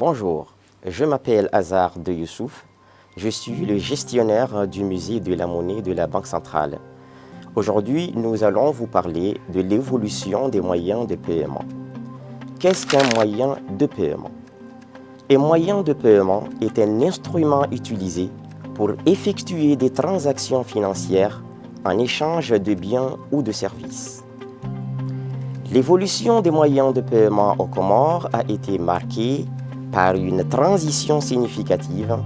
Bonjour, je m'appelle Hazar de Youssouf. Je suis le gestionnaire du musée de la monnaie de la Banque centrale. Aujourd'hui, nous allons vous parler de l'évolution des moyens de paiement. Qu'est-ce qu'un moyen de paiement? Un moyen de paiement est un instrument utilisé pour effectuer des transactions financières en échange de biens ou de services. L'évolution des moyens de paiement aux Comores a été marquée par une transition significative,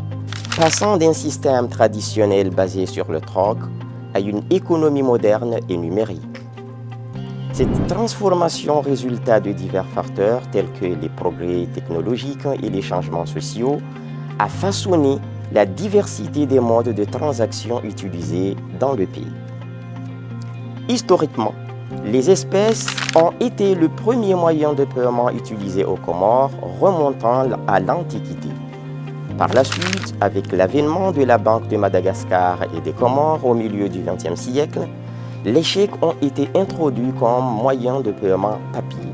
passant d'un système traditionnel basé sur le troc à une économie moderne et numérique. Cette transformation résulta de divers facteurs tels que les progrès technologiques et les changements sociaux, a façonné la diversité des modes de transaction utilisés dans le pays. Historiquement, les espèces ont été le premier moyen de paiement utilisé aux Comores, remontant à l'Antiquité. Par la suite, avec l'avènement de la Banque de Madagascar et des Comores au milieu du XXe siècle, les chèques ont été introduits comme moyen de paiement papier.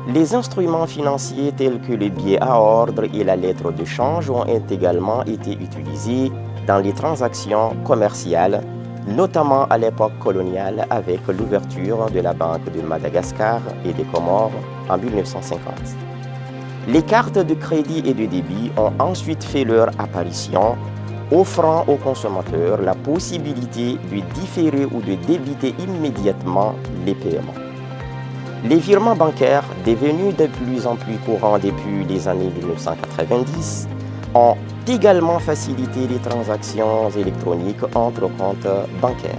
Les instruments financiers tels que le billet à ordre et la lettre de change ont également été utilisés dans les transactions commerciales, notamment à l'époque coloniale avec l'ouverture de la Banque de Madagascar et des Comores en 1950. Les cartes de crédit et de débit ont ensuite fait leur apparition, offrant aux consommateurs la possibilité de différer ou de débiter immédiatement les paiements. Les virements bancaires, devenus de plus en plus courants depuis les années 1990, ont également facilité les transactions électroniques entre comptes bancaires.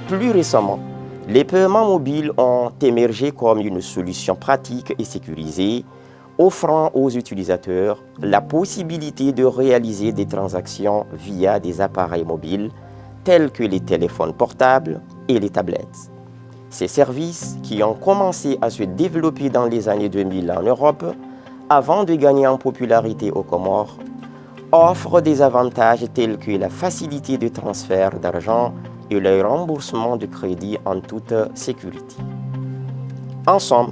Plus récemment, les paiements mobiles ont émergé comme une solution pratique et sécurisée, offrant aux utilisateurs la possibilité de réaliser des transactions via des appareils mobiles tels que les téléphones portables et les tablettes. Ces services, qui ont commencé à se développer dans les années 2000 en Europe, avant de gagner en popularité aux Comores, offrent des avantages tels que la facilité de transfert d'argent et le remboursement de crédit en toute sécurité. En somme,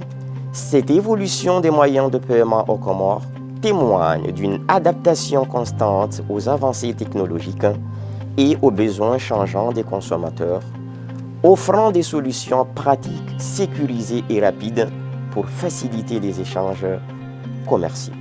cette évolution des moyens de paiement aux Comores témoigne d'une adaptation constante aux avancées technologiques et aux besoins changeants des consommateurs, offrant des solutions pratiques, sécurisées et rapides pour faciliter les échanges commerciaux.